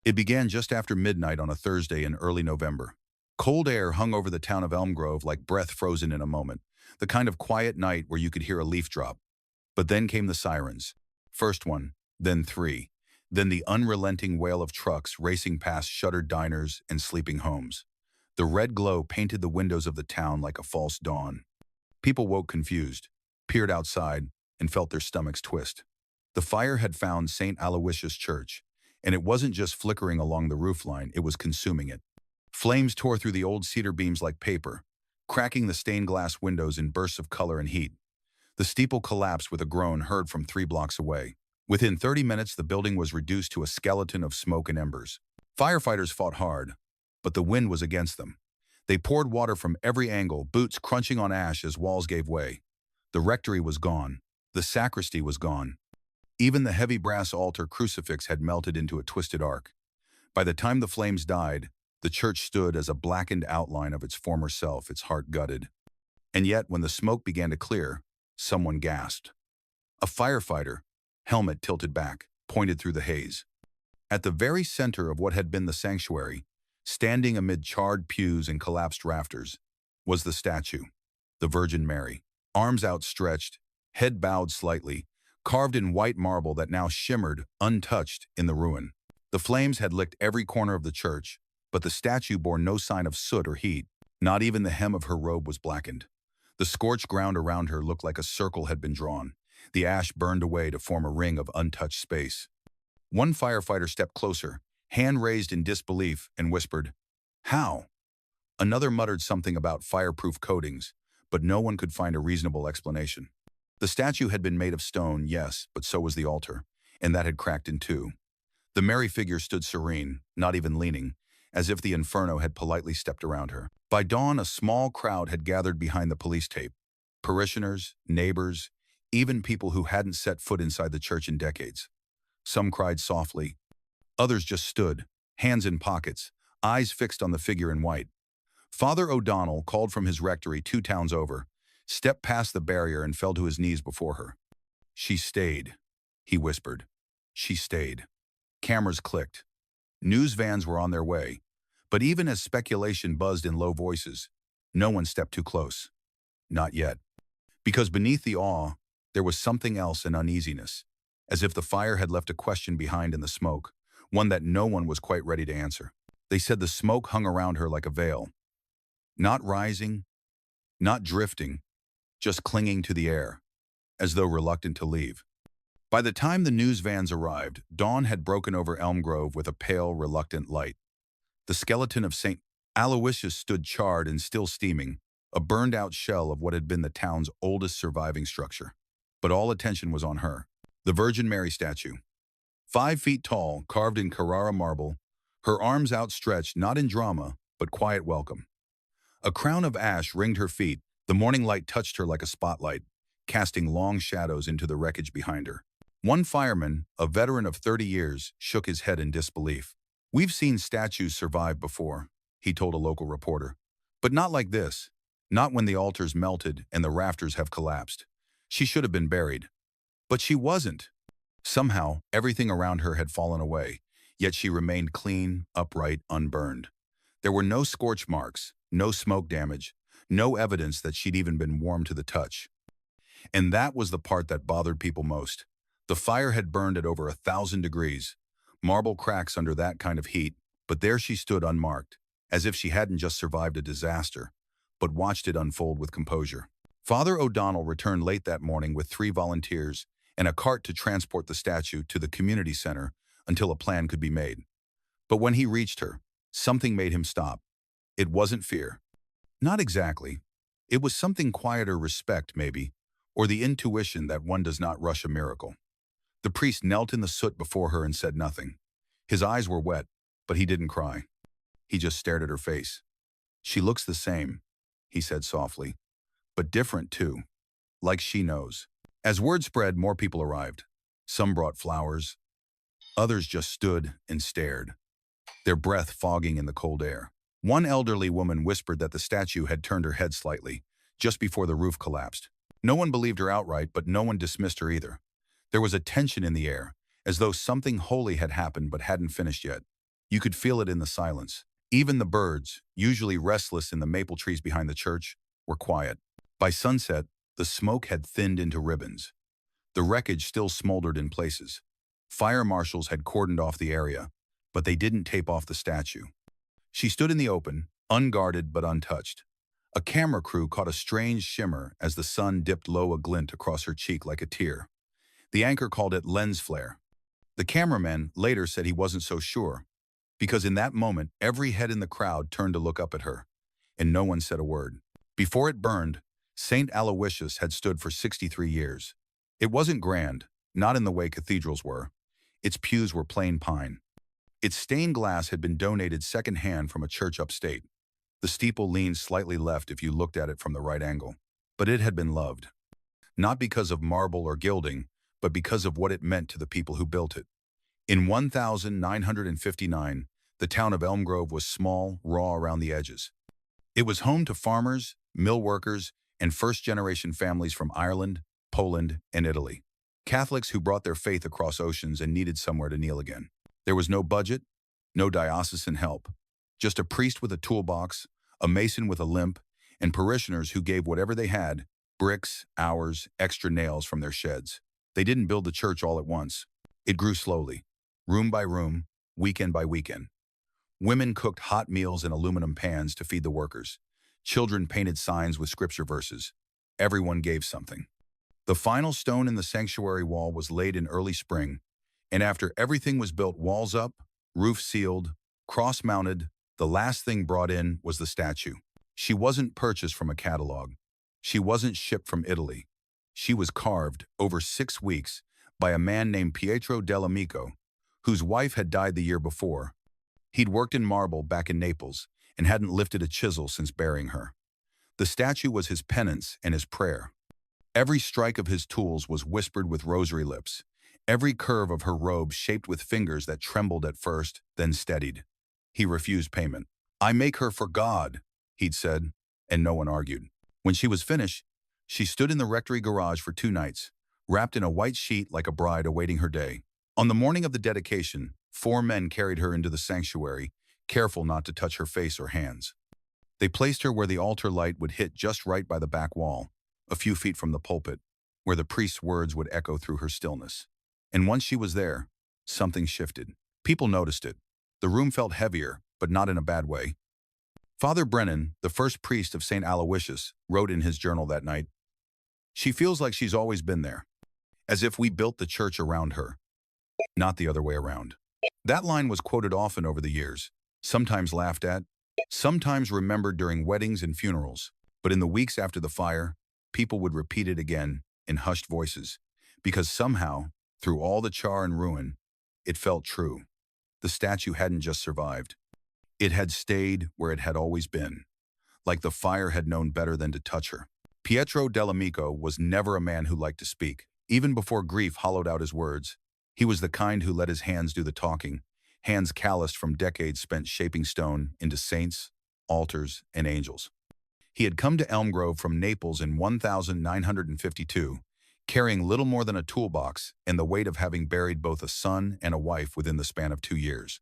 It began just after midnight on a Thursday in early November. Cold air hung over the town of Elmgrove like breath frozen in a moment, the kind of quiet night where you could hear a leaf drop. But then came the sirens. First one, then three, then the unrelenting wail of trucks racing past shuttered diners and sleeping homes. The red glow painted the windows of the town like a false dawn. People woke confused, peered outside, and felt their stomachs twist. The fire had found St. Aloysius Church, and it wasn't just flickering along the roofline, it was consuming it. Flames tore through the old cedar beams like paper, cracking the stained glass windows in bursts of color and heat. The steeple collapsed with a groan heard from 3 blocks away. Within 30 minutes, the building was reduced to a skeleton of smoke and embers. Firefighters fought hard, but the wind was against them. They poured water from every angle, boots crunching on ash as walls gave way. The rectory was gone. The sacristy was gone. Even the heavy brass altar crucifix had melted into a twisted arc. By the time the flames died, the church stood as a blackened outline of its former self, its heart gutted. And yet, when the smoke began to clear, someone gasped. A firefighter, helmet tilted back, pointed through the haze. At the very center of what had been the sanctuary, standing amid charred pews and collapsed rafters, was the statue, the Virgin Mary, arms outstretched, head bowed slightly, carved in white marble that now shimmered, untouched, in the ruin. The flames had licked every corner of the church, but the statue bore no sign of soot or heat. Not even the hem of her robe was blackened. The scorched ground around her looked like a circle had been drawn. The ash burned away to form a ring of untouched space. One firefighter stepped closer, hand raised in disbelief, and whispered, "How?" Another muttered something about fireproof coatings, but no one could find a reasonable explanation. The statue had been made of stone, yes, but so was the altar, and that had cracked in two. The Mary figure stood serene, not even leaning, as if the inferno had politely stepped around her. By dawn, a small crowd had gathered behind the police tape. Parishioners, neighbors, even people who hadn't set foot inside the church in decades. Some cried softly. Others just stood, hands in pockets, eyes fixed on the figure in white. Father O'Donnell, called from his rectory 2 towns over, stepped past the barrier and fell to his knees before her. "She stayed," he whispered. "She stayed." Cameras clicked. News vans were on their way. But even as speculation buzzed in low voices, no one stepped too close. Not yet. Because beneath the awe, there was something else, an uneasiness, as if the fire had left a question behind in the smoke, one that no one was quite ready to answer. They said the smoke hung around her like a veil. Not rising, not drifting, just clinging to the air, as though reluctant to leave. By the time the news vans arrived, dawn had broken over Elmgrove with a pale, reluctant light. The skeleton of St. Aloysius stood charred and still steaming, a burned-out shell of what had been the town's oldest surviving structure. But all attention was on her, the Virgin Mary statue. 5 feet tall, carved in Carrara marble, her arms outstretched not in drama, but quiet welcome. A crown of ash ringed her feet. The morning light touched her like a spotlight, casting long shadows into the wreckage behind her. One fireman, a veteran of 30 years, shook his head in disbelief. "We've seen statues survive before," he told a local reporter. "But not like this. Not when the altars melted and the rafters have collapsed. She should have been buried." But she wasn't. Somehow, everything around her had fallen away, yet she remained clean, upright, unburned. There were no scorch marks, no smoke damage, no evidence that she'd even been warmed to the touch. And that was the part that bothered people most. The fire had burned at over 1,000 degrees, marble cracks under that kind of heat, but there she stood unmarked, as if she hadn't just survived a disaster, but watched it unfold with composure. Father O'Donnell returned late that morning with 3 volunteers and a cart to transport the statue to the community center until a plan could be made. But when he reached her, something made him stop. It wasn't fear. Not exactly. It was something quieter, respect maybe, or the intuition that one does not rush a miracle. The priest knelt in the soot before her and said nothing. His eyes were wet, but he didn't cry. He just stared at her face. "She looks the same," he said softly, "but different too, like she knows." As word spread, more people arrived. Some brought flowers. Others just stood and stared, their breath fogging in the cold air. One elderly woman whispered that the statue had turned her head slightly, just before the roof collapsed. No one believed her outright, but no one dismissed her either. There was a tension in the air, as though something holy had happened but hadn't finished yet. You could feel it in the silence. Even the birds, usually restless in the maple trees behind the church, were quiet. By sunset, the smoke had thinned into ribbons. The wreckage still smoldered in places. Fire marshals had cordoned off the area, but they didn't tape off the statue. She stood in the open, unguarded but untouched. A camera crew caught a strange shimmer as the sun dipped low, a glint across her cheek like a tear. The anchor called it lens flare. The cameraman later said he wasn't so sure, because in that moment, every head in the crowd turned to look up at her, and no one said a word. Before it burned, St. Aloysius had stood for 63 years. It wasn't grand, not in the way cathedrals were. Its pews were plain pine. Its stained glass had been donated second-hand from a church upstate. The steeple leaned slightly left if you looked at it from the right angle. But it had been loved. Not because of marble or gilding, but because of what it meant to the people who built it. In 1959, the town of Elmgrove was small, raw around the edges. It was home to farmers, mill workers, and first-generation families from Ireland, Poland, and Italy. Catholics who brought their faith across oceans and needed somewhere to kneel again. There was no budget, no diocesan help, just a priest with a toolbox, a mason with a limp, and parishioners who gave whatever they had, bricks, hours, extra nails from their sheds. They didn't build the church all at once. It grew slowly, room by room, weekend by weekend. Women cooked hot meals in aluminum pans to feed the workers. Children painted signs with scripture verses. Everyone gave something. The final stone in the sanctuary wall was laid in early spring, and after everything was built, walls up, roof sealed, cross-mounted, the last thing brought in was the statue. She wasn't purchased from a catalog. She wasn't shipped from Italy. She was carved, over 6 weeks, by a man named Pietro Dell'Amico, whose wife had died the year before. He'd worked in marble back in Naples and hadn't lifted a chisel since burying her. The statue was his penance and his prayer. Every strike of his tools was whispered with rosary lips, every curve of her robe shaped with fingers that trembled at first, then steadied. He refused payment. "I make her for God," he'd said, and no one argued. When she was finished, she stood in the rectory garage for 2 nights, wrapped in a white sheet like a bride awaiting her day. On the morning of the dedication, 4 men carried her into the sanctuary, careful not to touch her face or hands. They placed her where the altar light would hit just right by the back wall, a few feet from the pulpit, where the priest's words would echo through her stillness. And once she was there, something shifted. People noticed it. The room felt heavier, but not in a bad way. Father Brennan, the first priest of St. Aloysius, wrote in his journal that night, "She feels like she's always been there, as if we built the church around her, not the other way around." That line was quoted often over the years, sometimes laughed at, sometimes remembered during weddings and funerals. But in the weeks after the fire, people would repeat it again in hushed voices, because somehow, through all the char and ruin, it felt true. The statue hadn't just survived. It had stayed where it had always been, like the fire had known better than to touch her. Pietro Dell'Amico was never a man who liked to speak. Even before grief hollowed out his words, he was the kind who let his hands do the talking, hands calloused from decades spent shaping stone into saints, altars, and angels. He had come to Elmgrove from Naples in 1952, carrying little more than a toolbox and the weight of having buried both a son and a wife within the span of 2 years.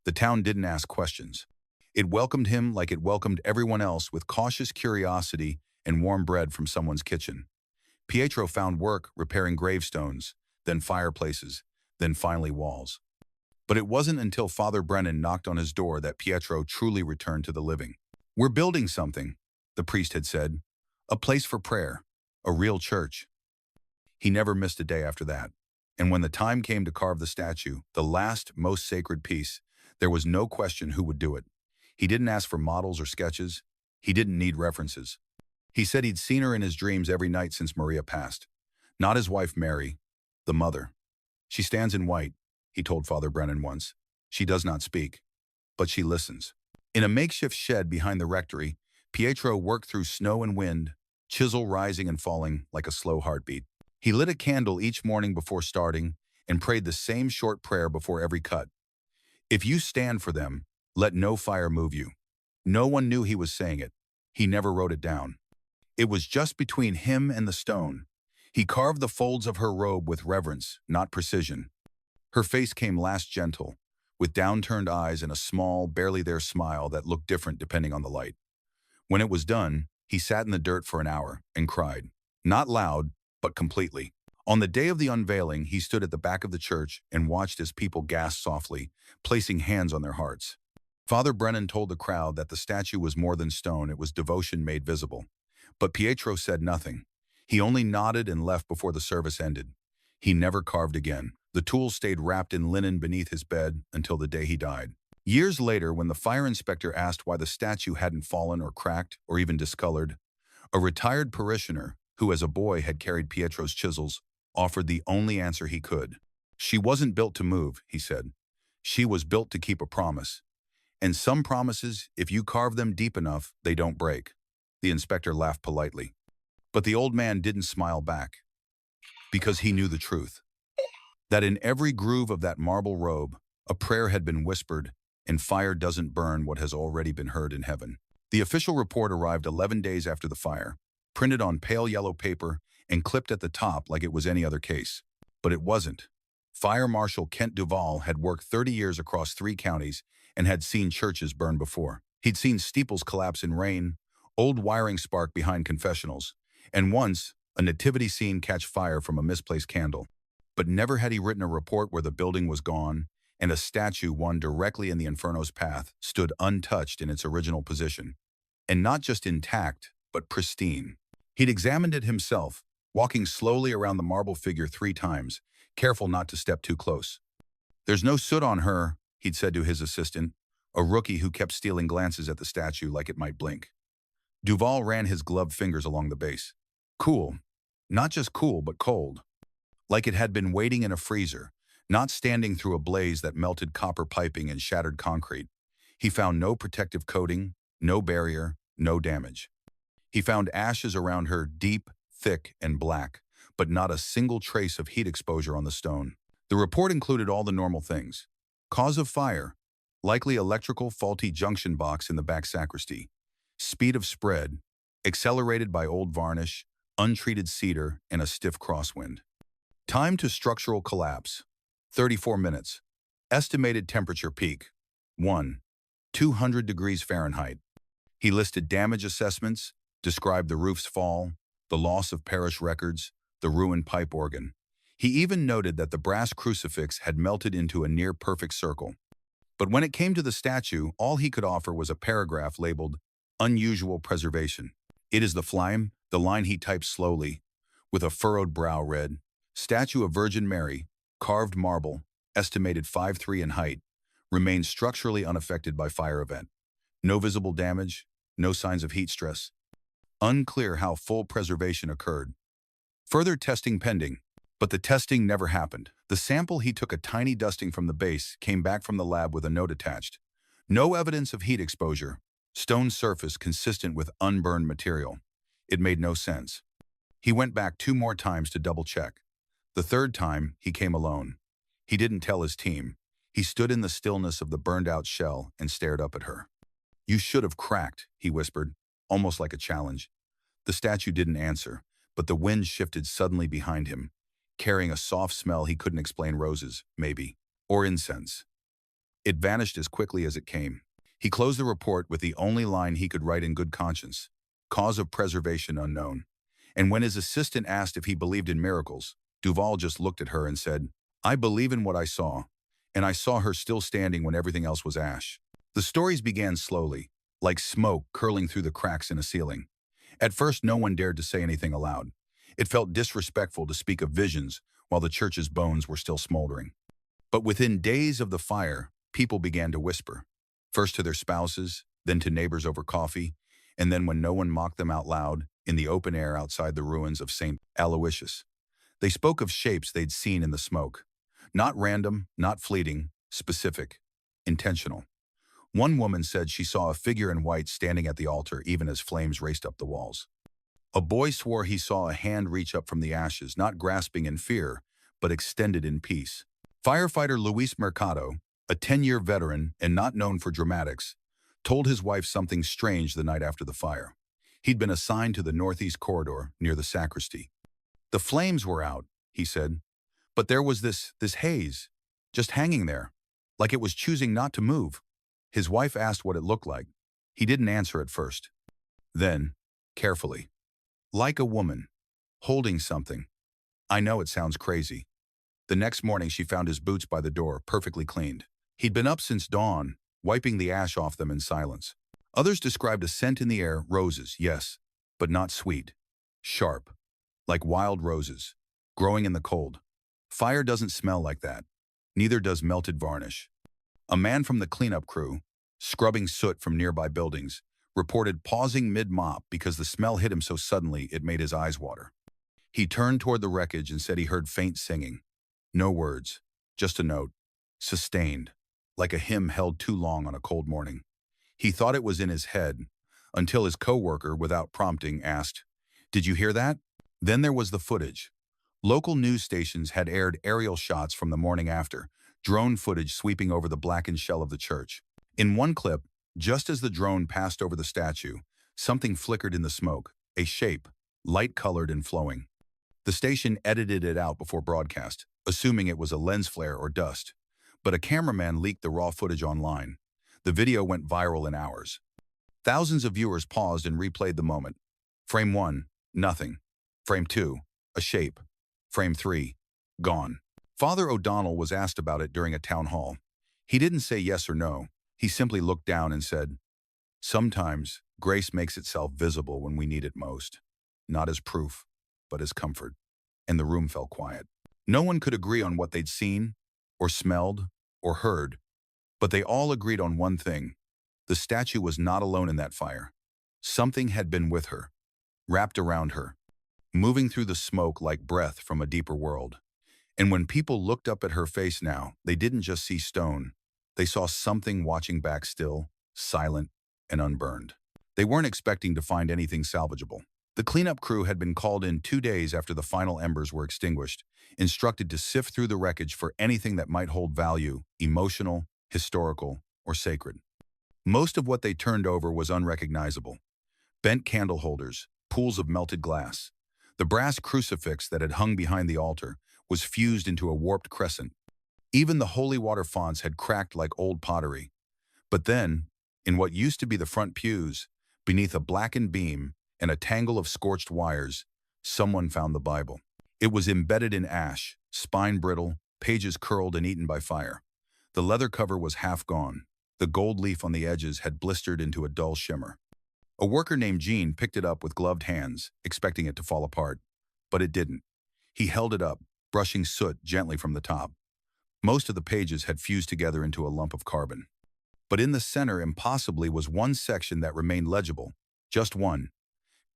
The town didn't ask questions. It welcomed him like it welcomed everyone else, with cautious curiosity and warm bread from someone's kitchen. Pietro found work repairing gravestones, then fireplaces, then finally walls. But it wasn't until Father Brennan knocked on his door that Pietro truly returned to the living. "We're building something," the priest had said. "A place for prayer, a real church." He never missed a day after that. And when the time came to carve the statue, the last, most sacred piece, there was no question who would do it. He didn't ask for models or sketches. He didn't need references. He said he'd seen her in his dreams every night since Maria passed. Not his wife Mary, the mother. "She stands in white," he told Father Brennan once. "She does not speak, but she listens." In a makeshift shed behind the rectory, Pietro worked through snow and wind, chisel rising and falling like a slow heartbeat. He lit a candle each morning before starting and prayed the same short prayer before every cut. "If you stand for them, let no fire move you." No one knew he was saying it. He never wrote it down. It was just between him and the stone. He carved the folds of her robe with reverence, not precision. Her face came last gentle, with downturned eyes and a small, barely there smile that looked different depending on the light. When it was done, he sat in the dirt for an hour and cried. Not loud, but completely. On the day of the unveiling, he stood at the back of the church and watched as people gasped softly, placing hands on their hearts. Father Brennan told the crowd that the statue was more than stone, it was devotion made visible. But Pietro said nothing. He only nodded and left before the service ended. He never carved again. The tools stayed wrapped in linen beneath his bed until the day he died. Years later, when the fire inspector asked why the statue hadn't fallen or cracked or even discolored, a retired parishioner, who as a boy had carried Pietro's chisels, offered the only answer he could. She wasn't built to move, he said. She was built to keep a promise. And some promises, if you carve them deep enough, they don't break. The inspector laughed politely. But the old man didn't smile back, because he knew the truth. That in every groove of that marble robe, a prayer had been whispered, and fire doesn't burn what has already been heard in heaven. The official report arrived 11 days after the fire, printed on pale yellow paper and clipped at the top like it was any other case. But it wasn't. Fire Marshal Kent Duval had worked 30 years across 3 counties and had seen churches burn before. He'd seen steeples collapse in rain, old wiring spark behind confessionals, and once, a nativity scene catch fire from a misplaced candle. But never had he written a report where the building was gone and a statue, one directly in the Inferno's path, stood untouched in its original position. And not just intact, but pristine. He'd examined it himself, walking slowly around the marble figure 3 times, careful not to step too close. "There's no soot on her," he'd said to his assistant, a rookie who kept stealing glances at the statue like it might blink. Duval ran his gloved fingers along the base. Cool. Not just cool, but cold. Like it had been waiting in a freezer, not standing through a blaze that melted copper piping and shattered concrete. He found no protective coating, no barrier, no damage. He found ashes around her, deep, thick, and black, but not a single trace of heat exposure on the stone. The report included all the normal things. Cause of fire, likely electrical faulty junction box in the back sacristy. Speed of spread, accelerated by old varnish, untreated cedar, and a stiff crosswind. Time to structural collapse, 34 minutes. Estimated temperature peak, 200 degrees Fahrenheit. He listed damage assessments, described the roof's fall, the loss of parish records, the ruined pipe organ. He even noted that the brass crucifix had melted into a near-perfect circle. But when it came to the statue, all he could offer was a paragraph labeled, "Unusual preservation." It is the flame, the line he typed slowly, with a furrowed brow read, "Statue of Virgin Mary, carved marble, estimated 5'3" in height, remains structurally unaffected by fire event. No visible damage, no signs of heat stress. Unclear how full preservation occurred. Further testing pending, but the testing never happened. The sample he took a tiny dusting from the base came back from the lab with a note attached. No evidence of heat exposure. Stone surface consistent with unburned material. It made no sense. He went back 2 more times to double-check. The 3rd time, he came alone. He didn't tell his team. He stood in the stillness of the burned-out shell and stared up at her. "You should have cracked," he whispered, almost like a challenge. The statue didn't answer, but the wind shifted suddenly behind him, carrying a soft smell he couldn't explain, roses, maybe, or incense. It vanished as quickly as it came. He closed the report with the only line he could write in good conscience, "Cause of preservation unknown." And when his assistant asked if he believed in miracles, Duval just looked at her and said, "I believe in what I saw, and I saw her still standing when everything else was ash." The stories began slowly, like smoke curling through the cracks in a ceiling. At first, no one dared to say anything aloud. It felt disrespectful to speak of visions while the church's bones were still smoldering. But within days of the fire, people began to whisper, first to their spouses, then to neighbors over coffee, and then when no one mocked them out loud, in the open air outside the ruins of St. Aloysius. They spoke of shapes they'd seen in the smoke. Not random, not fleeting, specific, intentional. One woman said she saw a figure in white standing at the altar even as flames raced up the walls. A boy swore he saw a hand reach up from the ashes, not grasping in fear, but extended in peace. Firefighter Luis Mercado, a 10-year veteran and not known for dramatics, told his wife something strange the night after the fire. He'd been assigned to the northeast corridor near the sacristy. "The flames were out," he said, "but there was this haze, just hanging there, like it was choosing not to move. His wife asked what it looked like. He didn't answer at first. Then, carefully, like a woman, holding something. I know it sounds crazy. The next morning she found his boots by the door, perfectly cleaned. He'd been up since dawn, wiping the ash off them in silence. Others described a scent in the air, roses, yes, but not sweet. Sharp, like wild roses, growing in the cold. Fire doesn't smell like that. Neither does melted varnish. A man from the cleanup crew, scrubbing soot from nearby buildings, reported pausing mid-mop because the smell hit him so suddenly it made his eyes water. He turned toward the wreckage and said he heard faint singing. No words, just a note, sustained, like a hymn held too long on a cold morning. He thought it was in his head, until his coworker, without prompting, asked, "Did you hear that?" Then there was the footage. Local news stations had aired aerial shots from the morning after, drone footage sweeping over the blackened shell of the church. In one clip, just as the drone passed over the statue, something flickered in the smoke, a shape, light-colored and flowing. The station edited it out before broadcast, assuming it was a lens flare or dust. But a cameraman leaked the raw footage online. The video went viral in hours. Thousands of viewers paused and replayed the moment. Frame 1, nothing. Frame 2, a shape. Frame 3, gone. Father O'Donnell was asked about it during a town hall. He didn't say yes or no. He simply looked down and said, "Sometimes grace makes itself visible when we need it most. Not as proof, but as comfort." And the room fell quiet. No one could agree on what they'd seen, or smelled, or heard, but they all agreed on one thing. The statue was not alone in that fire. Something had been with her, wrapped around her, moving through the smoke like breath from a deeper world. And when people looked up at her face now, they didn't just see stone. They saw something watching back still, silent, and unburned. They weren't expecting to find anything salvageable. The cleanup crew had been called in 2 days after the final embers were extinguished, instructed to sift through the wreckage for anything that might hold value, emotional, historical, or sacred. Most of what they turned over was unrecognizable. Bent candle holders, pools of melted glass. The brass crucifix that had hung behind the altar was fused into a warped crescent. Even the holy water fonts had cracked like old pottery. But then, in what used to be the front pews, beneath a blackened beam and a tangle of scorched wires, someone found the Bible. It was embedded in ash, spine brittle, pages curled and eaten by fire. The leather cover was half gone. The gold leaf on the edges had blistered into a dull shimmer. A worker named Gene picked it up with gloved hands, expecting it to fall apart. But it didn't. He held it up, brushing soot gently from the top. Most of the pages had fused together into a lump of carbon. But in the center, impossibly, was one section that remained legible. Just one.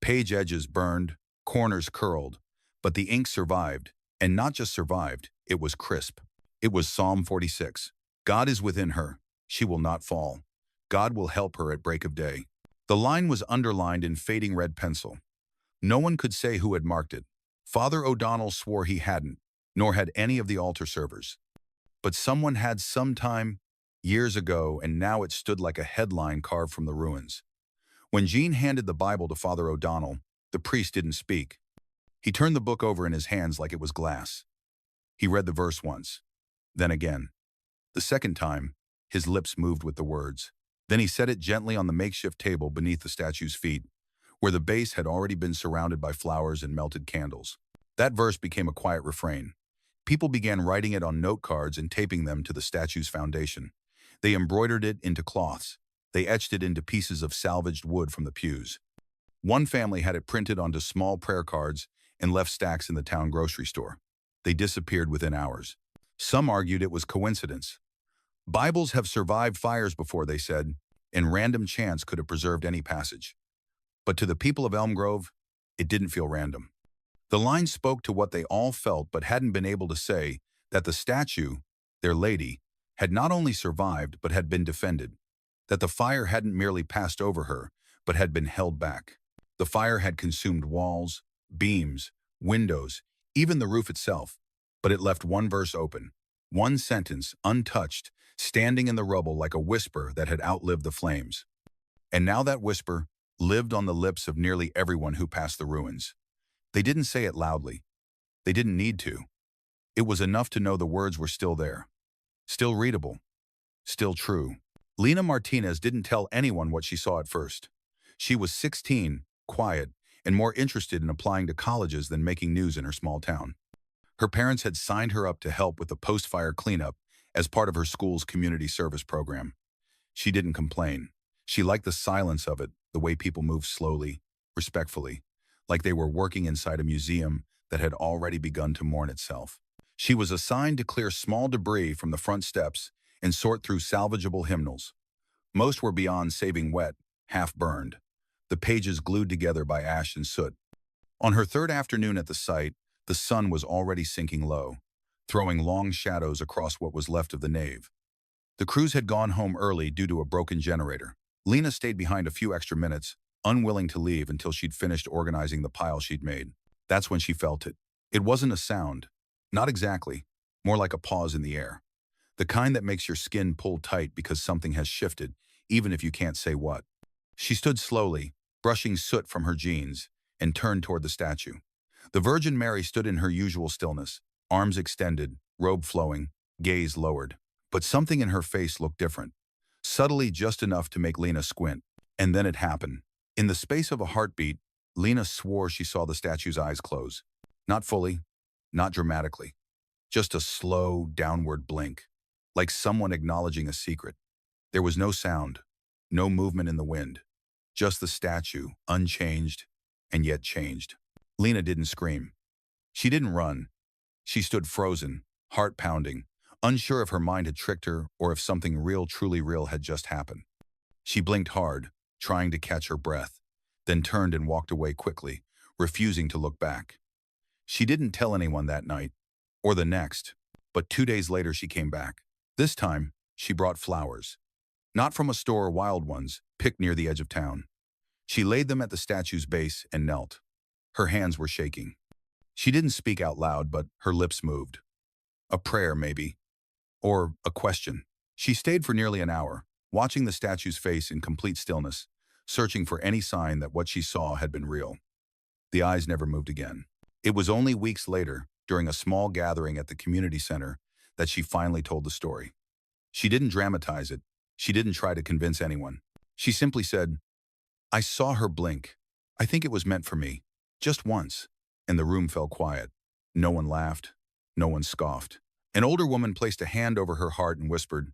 Page edges burned, corners curled, but the ink survived, and not just survived, it was crisp. It was Psalm 46. God is within her. She will not fall. God will help her at break of day. The line was underlined in fading red pencil. No one could say who had marked it. Father O'Donnell swore he hadn't, nor had any of the altar servers. But someone had sometime, years ago, and now it stood like a headline carved from the ruins. When Gene handed the Bible to Father O'Donnell, the priest didn't speak. He turned the book over in his hands like it was glass. He read the verse once, then again. The second time, his lips moved with the words. Then he set it gently on the makeshift table beneath the statue's feet, where the base had already been surrounded by flowers and melted candles. That verse became a quiet refrain. People began writing it on note cards and taping them to the statue's foundation. They embroidered it into cloths. They etched it into pieces of salvaged wood from the pews. One family had it printed onto small prayer cards and left stacks in the town grocery store. They disappeared within hours. Some argued it was coincidence. Bibles have survived fires before, they said, and random chance could have preserved any passage. But to the people of Elmgrove, it didn't feel random. The line spoke to what they all felt but hadn't been able to say, that the statue, their lady, had not only survived but had been defended, that the fire hadn't merely passed over her but had been held back. The fire had consumed walls, beams, windows, even the roof itself, but it left one verse open, one sentence untouched, standing in the rubble like a whisper that had outlived the flames. And now that whisper lived on the lips of nearly everyone who passed the ruins. They didn't say it loudly. They didn't need to. It was enough to know the words were still there, still readable, Still true. Lena Martinez didn't tell anyone what she saw at first. She was 16, quiet, and more interested in applying to colleges than making news in her small town. Her parents had signed her up to help with the post-fire cleanup as part of her school's community service program. She didn't complain. She liked the silence of it, the way people moved slowly, respectfully, like they were working inside a museum that had already begun to mourn itself. She was assigned to clear small debris from the front steps and sort through salvageable hymnals. Most were beyond saving wet, half-burned, the pages glued together by ash and soot. On her third afternoon at the site, the sun was already sinking low, throwing long shadows across what was left of the nave. The crews had gone home early due to a broken generator. Lena stayed behind a few extra minutes, unwilling to leave until she'd finished organizing the pile she'd made. That's when she felt it. It wasn't a sound. Not exactly. More like a pause in the air. The kind that makes your skin pull tight because something has shifted, even if you can't say what. She stood slowly, brushing soot from her jeans, and turned toward the statue. The Virgin Mary stood in her usual stillness, arms extended, robe flowing, gaze lowered. But something in her face looked different, subtly just enough to make Lena squint. And then it happened. In the space of a heartbeat, Lena swore she saw the statue's eyes close. Not fully, not dramatically. Just a slow, downward blink, like someone acknowledging a secret. There was no sound, no movement in the wind. Just the statue, unchanged, and yet changed. Lena didn't scream. She didn't run. She stood frozen, heart pounding, unsure if her mind had tricked her or if something real, truly real had just happened. She blinked hard, trying to catch her breath, then turned and walked away quickly, refusing to look back. She didn't tell anyone that night, or the next, but 2 days later she came back. This time, she brought flowers. Not from a store, wild ones, picked near the edge of town. She laid them at the statue's base and knelt. Her hands were shaking. She didn't speak out loud, but her lips moved. A prayer, maybe. Or a question. She stayed for nearly an hour, watching the statue's face in complete stillness, searching for any sign that what she saw had been real. The eyes never moved again. It was only weeks later, during a small gathering at the community center, that she finally told the story. She didn't dramatize it. She didn't try to convince anyone. She simply said, "I saw her blink. I think it was meant for me. Just once." And the room fell quiet. No one laughed. No one scoffed. An older woman placed a hand over her heart and whispered,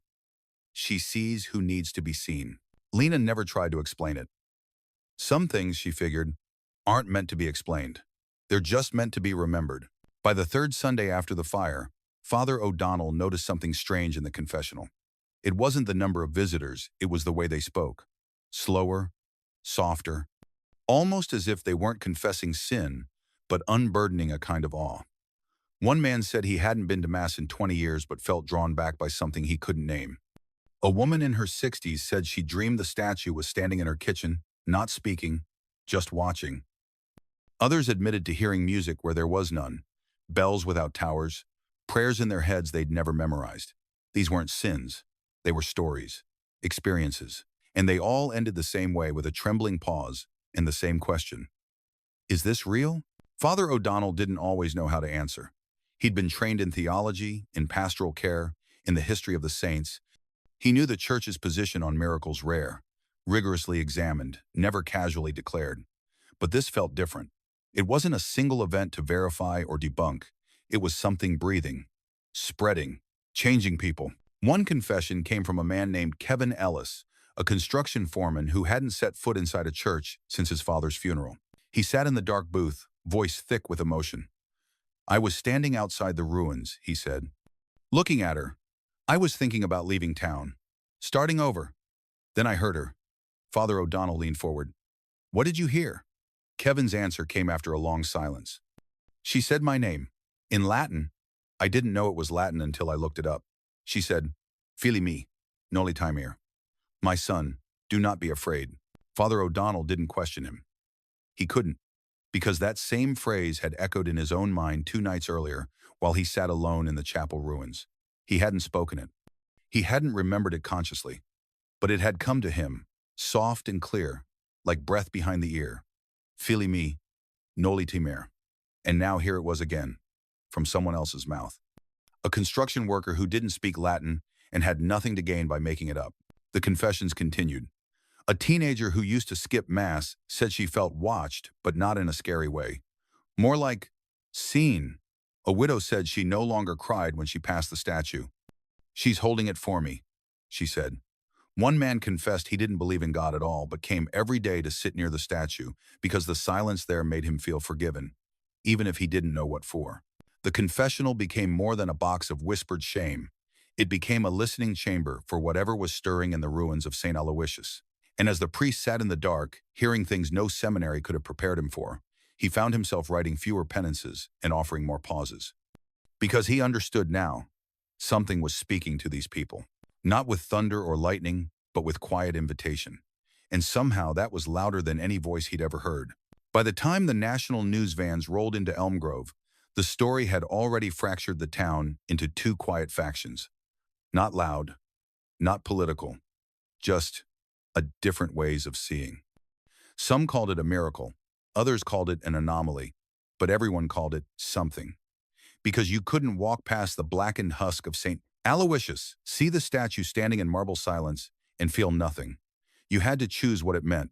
"She sees who needs to be seen." Lena never tried to explain it. Some things, she figured, aren't meant to be explained. They're just meant to be remembered. By the third Sunday after the fire, Father O'Donnell noticed something strange in the confessional. It wasn't the number of visitors, it was the way they spoke. Slower, softer, almost as if they weren't confessing sin, but unburdening a kind of awe. One man said he hadn't been to Mass in 20 years but felt drawn back by something he couldn't name. A woman in her 60s said she dreamed the statue was standing in her kitchen, not speaking, just watching. Others admitted to hearing music where there was none, bells without towers, prayers in their heads they'd never memorized. These weren't sins. They were stories, experiences, and they all ended the same way, with a trembling pause and the same question. Is this real? Father O'Donnell didn't always know how to answer. He'd been trained in theology, in pastoral care, in the history of the saints. He knew the Church's position on miracles rare, rigorously examined, never casually declared. But this felt different. It wasn't a single event to verify or debunk. It was something breathing, spreading, changing people. One confession came from a man named Kevin Ellis, a construction foreman who hadn't set foot inside a church since his father's funeral. He sat in the dark booth, voice thick with emotion. "I was standing outside the ruins," he said, looking at her. "I was thinking about leaving town, starting over. Then I heard her." Father O'Donnell leaned forward. "What did you hear?" Kevin's answer came after a long silence. "She said my name. In Latin. I didn't know it was Latin until I looked it up. She said, 'Fili me, noli timere.' My son, do not be afraid." Father O'Donnell didn't question him. He couldn't, because that same phrase had echoed in his own mind 2 nights earlier while he sat alone in the chapel ruins. He hadn't spoken it. He hadn't remembered it consciously, but it had come to him, soft and clear, like breath behind the ear. "Fili me, noli timere." And now here it was again, from someone else's mouth. A construction worker who didn't speak Latin and had nothing to gain by making it up. The confessions continued. A teenager who used to skip mass said she felt watched, but not in a scary way. More like seen. A widow said she no longer cried when she passed the statue. "She's holding it for me," she said. One man confessed he didn't believe in God at all, but came every day to sit near the statue because the silence there made him feel forgiven, even if he didn't know what for. The confessional became more than a box of whispered shame. It became a listening chamber for whatever was stirring in the ruins of St. Aloysius. And as the priest sat in the dark, hearing things no seminary could have prepared him for, he found himself writing fewer penances and offering more pauses. Because he understood now, something was speaking to these people. Not with thunder or lightning, but with quiet invitation. And somehow that was louder than any voice he'd ever heard. By the time the national news vans rolled into Elmgrove, the story had already fractured the town into two quiet factions. Not loud, not political, just different ways of seeing. Some called it a miracle, others called it an anomaly, but everyone called it something. Because you couldn't walk past the blackened husk of St. Aloysius, see the statue standing in marble silence, and feel nothing. You had to choose what it meant.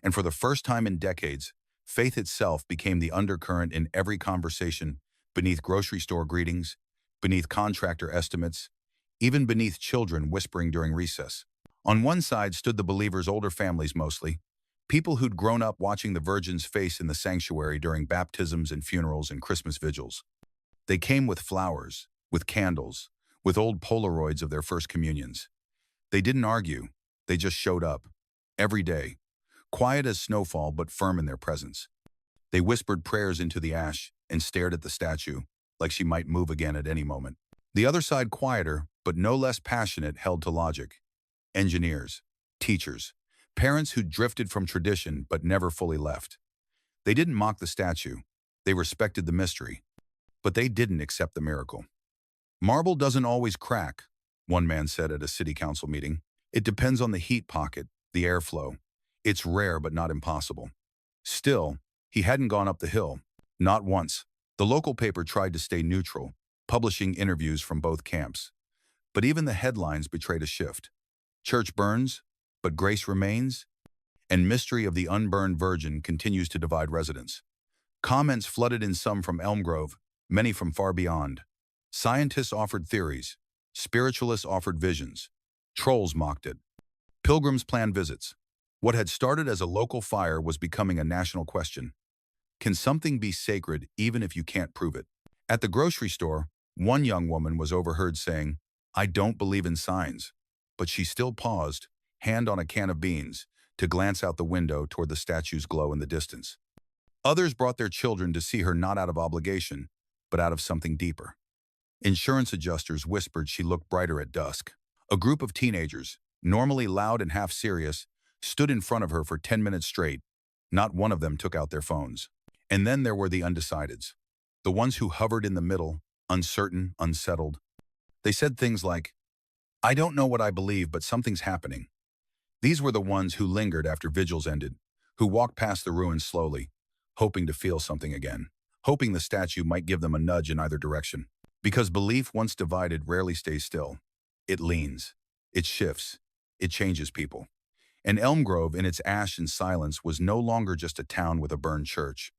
And for the first time in decades, faith itself became the undercurrent in every conversation, beneath grocery store greetings, beneath contractor estimates, even beneath children whispering during recess. On one side stood the believers' older families mostly, people who'd grown up watching the Virgin's face in the sanctuary during baptisms and funerals and Christmas vigils. They came with flowers, with candles, with old Polaroids of their first communions. They didn't argue, they just showed up. Every day, quiet as snowfall but firm in their presence. They whispered prayers into the ash and stared at the statue, like she might move again at any moment. The other side, quieter, but no less passionate, held to logic. Engineers, teachers, parents who drifted from tradition but never fully left. They didn't mock the statue, they respected the mystery, but they didn't accept the miracle. "Marble doesn't always crack," one man said at a city council meeting. "It depends on the heat pocket, the airflow. It's rare but not impossible." Still, he hadn't gone up the hill. Not once. The local paper tried to stay neutral, publishing interviews from both camps. But even the headlines betrayed a shift. Church burns, but grace remains, and mystery of the unburned Virgin continues to divide residents. Comments flooded in, some from Elmgrove, many from far beyond. Scientists offered theories, spiritualists offered visions, trolls mocked it. Pilgrims planned visits. What had started as a local fire was becoming a national question. Can something be sacred even if you can't prove it? At the grocery store, one young woman was overheard saying, "I don't believe in signs," but she still paused, hand on a can of beans, to glance out the window toward the statue's glow in the distance. Others brought their children to see her, not out of obligation, but out of something deeper. Insurance adjusters whispered she looked brighter at dusk. A group of teenagers, normally loud and half serious, stood in front of her for 10 minutes straight. Not one of them took out their phones. And then there were the undecideds, the ones who hovered in the middle, uncertain, unsettled. They said things like, "I don't know what I believe, but something's happening." These were the ones who lingered after vigils ended, who walked past the ruins slowly, hoping to feel something again, hoping the statue might give them a nudge in either direction. Because belief, once divided, rarely stays still. It leans, it shifts, it changes people. And Elmgrove, in its ash and silence, was no longer just a town with a burned church.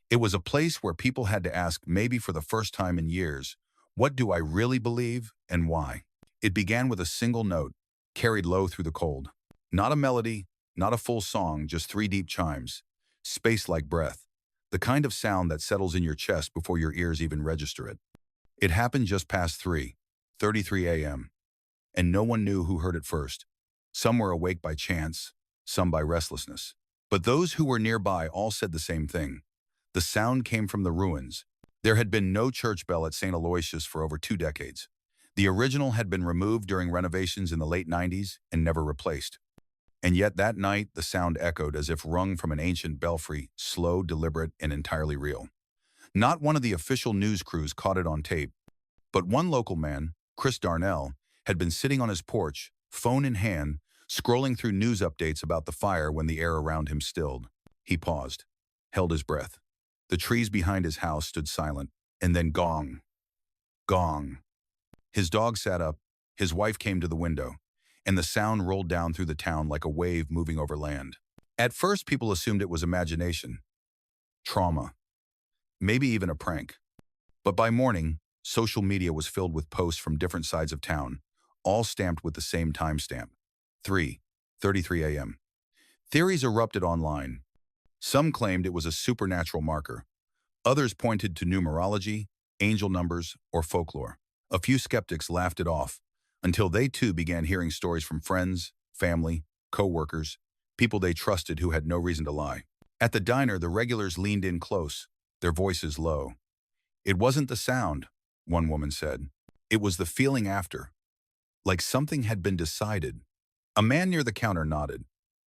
It was a place where people had to ask, maybe for the first time in years, what do I really believe and why? It began with a single note, carried low through the cold. Not a melody, not a full song, just 3 deep chimes, spaced like breath, the kind of sound that settles in your chest before your ears even register it. It happened just past 3:33 a.m., and no one knew who heard it first. Some were awake by chance, some by restlessness. But those who were nearby all said the same thing. The sound came from the ruins. There had been no church bell at St. Aloysius for over 2 decades. The original had been removed during renovations in the late 90s and never replaced. And yet that night, the sound echoed as if rung from an ancient belfry, slow, deliberate, and entirely real. Not one of the official news crews caught it on tape, but one local man, Chris Darnell, had been sitting on his porch, phone in hand, scrolling through news updates about the fire when the air around him stilled. He paused, held his breath. The trees behind his house stood silent, and then gong, gong. His dog sat up, His wife came to the window, and the sound rolled down through the town like a wave moving over land. At first, people assumed it was imagination, trauma, maybe even a prank. But by morning, social media was filled with posts from different sides of town, all stamped with the same timestamp, 3:33 a.m. Theories erupted online. Some claimed it was a supernatural marker. Others pointed to numerology, angel numbers, or folklore. A few skeptics laughed it off, until they too began hearing stories from friends, family, co-workers, people they trusted who had no reason to lie. At the diner, the regulars leaned in close, their voices low. "It wasn't the sound," one woman said. "It was the feeling after, like something had been decided." A man near the counter nodded.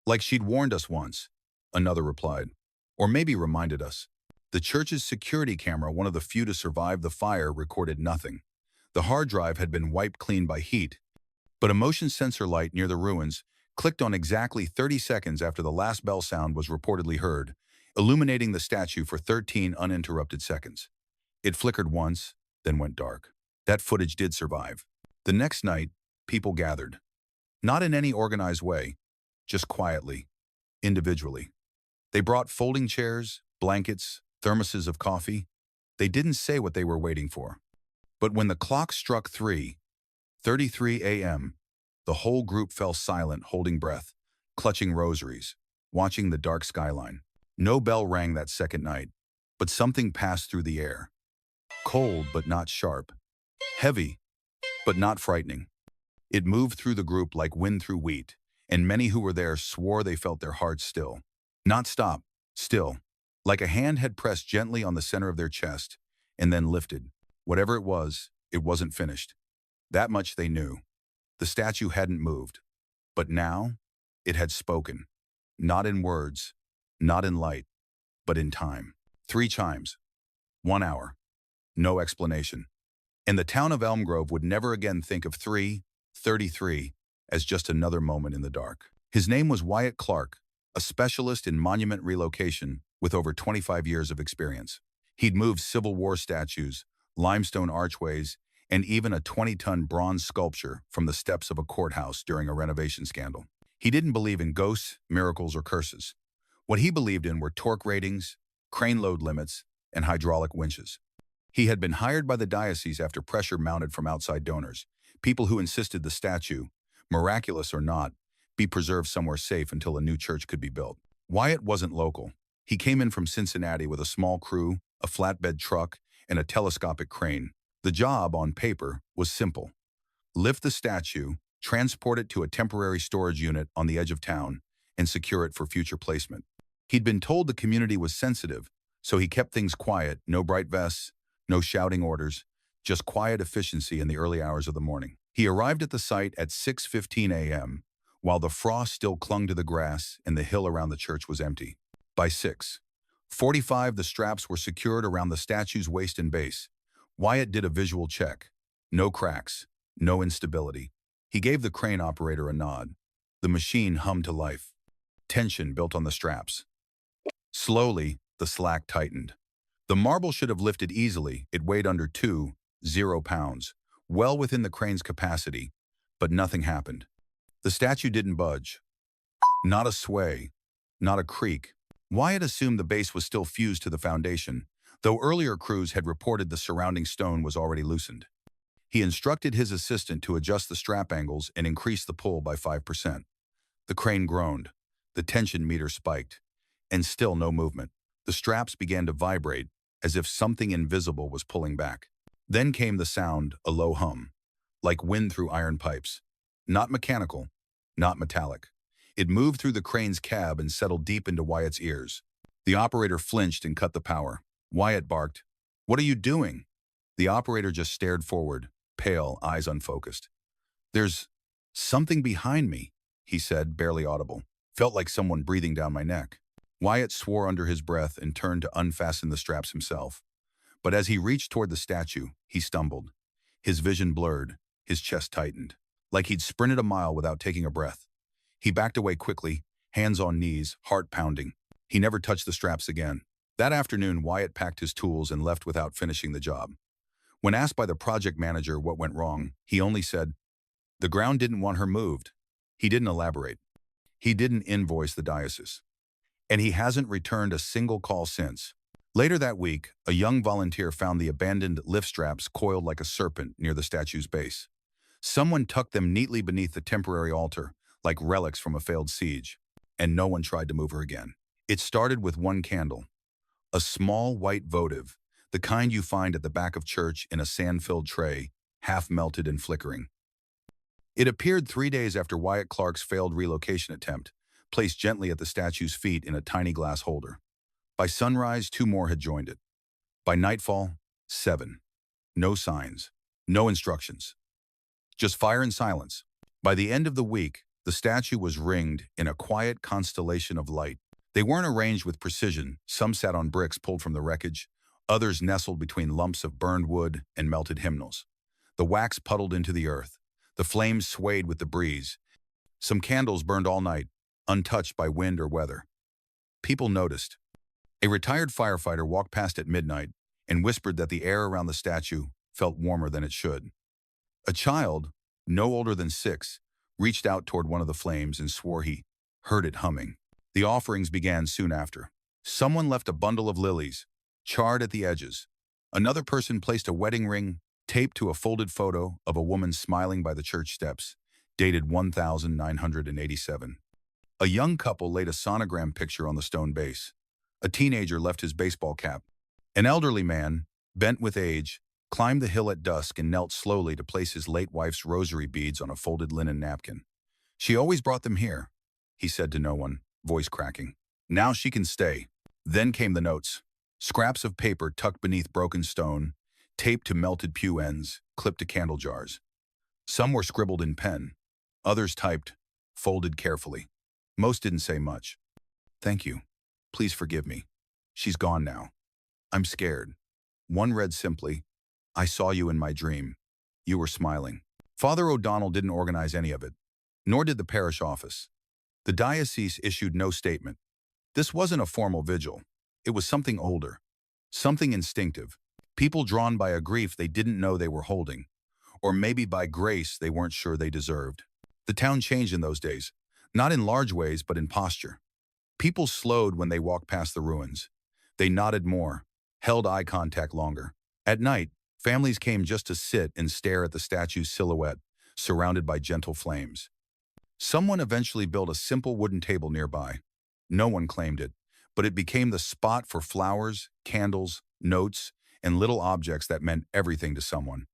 "Like she'd warned us once," another replied. "Or maybe reminded us." The church's security camera, one of the few to survive the fire, recorded nothing. The hard drive had been wiped clean by heat, but a motion sensor light near the ruins clicked on exactly 30 seconds after the last bell sound was reportedly heard, illuminating the statue for 13 uninterrupted seconds. It flickered once, then went dark. That footage did survive. The next night, people gathered. Not in any organized way, just quietly, individually. They brought folding chairs, blankets, thermoses of coffee. They didn't say what they were waiting for. But when the clock struck 3:33 a.m., the whole group fell silent, holding breath, clutching rosaries, watching the dark skyline. No bell rang that second night, but something passed through the air. Cold but not sharp. Heavy but not frightening. It moved through the group like wind through wheat, and many who were there swore they felt their hearts still. Not stop, still. Like a hand had pressed gently on the center of their chest, and then lifted. Whatever it wasn't finished. That much they knew. The statue hadn't moved. But now, it had spoken. Not in words, not in light, but in time. 3 chimes. 1 hour. No explanation. And the town of Elmgrove would never again think of 3:33 as just another moment in the dark. His name was Wyatt Clark, a specialist in monument relocation with over 25 years of experience. He'd moved Civil War statues, limestone archways, and even a 20-ton bronze sculpture from the steps of a courthouse during a renovation scandal. He didn't believe in ghosts, miracles, or curses. What he believed in were torque ratings, crane load limits, and hydraulic winches. He had been hired by the diocese after pressure mounted from outside donors, people who insisted the statue, miraculous or not, be preserved somewhere safe until a new church could be built. Wyatt wasn't local. He came in from Cincinnati with a small crew, a flatbed truck, and a telescopic crane. The job, on paper, was simple. Lift the statue, transport it to a temporary storage unit on the edge of town, and secure it for future placement. He'd been told the community was sensitive, so he kept things quiet, no bright vests, no shouting orders, just quiet efficiency in the early hours of the morning. He arrived at the site at 6:15 a.m., while the frost still clung to the grass and the hill around the church was empty. By 6:45, the straps were secured around the statue's waist and base. Wyatt did a visual check. No cracks, no instability. He gave the crane operator a nod. The machine hummed to life. Tension built on the straps. Slowly, the slack tightened. The marble should have lifted easily. It weighed under 2.0 pounds, well within the crane's capacity, but nothing happened. The statue didn't budge. Not a sway, not a creak. Wyatt assumed the base was still fused to the foundation, though earlier crews had reported the surrounding stone was already loosened. He instructed his assistant to adjust the strap angles and increase the pull by 5%. The crane groaned. The tension meter spiked. And still no movement. The straps began to vibrate, as if something invisible was pulling back. Then came the sound, a low hum, like wind through iron pipes. Not mechanical, not metallic. It moved through the crane's cab and settled deep into Wyatt's ears. The operator flinched and cut the power. Wyatt barked, "What are you doing?" The operator just stared forward, pale, eyes unfocused. "There's something behind me," he said, barely audible. "Felt like someone breathing down my neck." Wyatt swore under his breath and turned to unfasten the straps himself. But as he reached toward the statue, he stumbled. His vision blurred, his chest tightened, like he'd sprinted a mile without taking a breath. He backed away quickly, hands on knees, heart pounding. He never touched the straps again. That afternoon, Wyatt packed his tools and left without finishing the job. When asked by the project manager what went wrong, he only said, The ground didn't want her moved. He didn't elaborate. He didn't invoice the diocese. And he hasn't returned a single call since. Later that week, a young volunteer found the abandoned lift straps coiled like a serpent near the statue's base. Someone tucked them neatly beneath the temporary altar, like relics from a failed siege, and no one tried to move her again. It started with one candle, a small white votive, the kind you find at the back of church in a sand-filled tray, half melted and flickering. It appeared 3 days after Wyatt Clark's failed relocation attempt, placed gently at the statue's feet in a tiny glass holder. By sunrise, 2 more had joined it. By nightfall, 7. No signs, no instructions. Just fire and silence. By the end of the week, the statue was ringed in a quiet constellation of light. They weren't arranged with precision. Some sat on bricks pulled from the wreckage. Others nestled between lumps of burned wood and melted hymnals. The wax puddled into the earth. The flames swayed with the breeze. Some candles burned all night, untouched by wind or weather. People noticed. A retired firefighter walked past at midnight and whispered that the air around the statue felt warmer than it should. A child, no older than 6, reached out toward one of the flames and swore he heard it humming. The offerings began soon after. Someone left a bundle of lilies, charred at the edges. Another person placed a wedding ring taped to a folded photo of a woman smiling by the church steps, dated 1987. A young couple laid a sonogram picture on the stone base. A teenager left his baseball cap. An elderly man, bent with age, climbed the hill at dusk and knelt slowly to place his late wife's rosary beads on a folded linen napkin. "She always brought them here," he said to no one, voice cracking. "Now she can stay." Then came the notes. Scraps of paper tucked beneath broken stone, taped to melted pew ends, clipped to candle jars. Some were scribbled in pen. Others typed, folded carefully. Most didn't say much. "Thank you. Please forgive me. She's gone now. I'm scared." One read simply, "I saw you in my dream. You were smiling." Father O'Donnell didn't organize any of it, nor did the parish office. The diocese issued no statement. This wasn't a formal vigil. It was something older, something instinctive. People drawn by a grief they didn't know they were holding, or maybe by grace they weren't sure they deserved. The town changed in those days, not in large ways but in posture. People slowed when they walked past the ruins. They nodded more, held eye contact longer. At night, families came just to sit and stare at the statue's silhouette, surrounded by gentle flames. Someone eventually built a simple wooden table nearby. No one claimed it, but it became the spot for flowers, candles, notes, and little objects that meant everything to someone.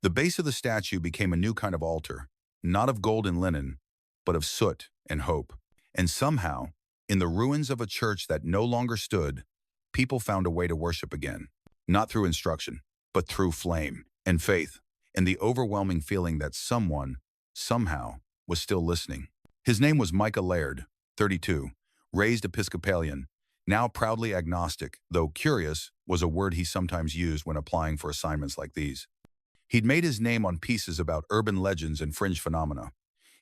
The base of the statue became a new kind of altar, not of gold and linen, but of soot and hope. And somehow, in the ruins of a church that no longer stood, people found a way to worship again, not through instruction, but through flame and faith, and the overwhelming feeling that someone, somehow, was still listening. His name was Micah Laird, 32, raised Episcopalian, now proudly agnostic, though curious was a word he sometimes used when applying for assignments like these. He'd made his name on pieces about urban legends and fringe phenomena.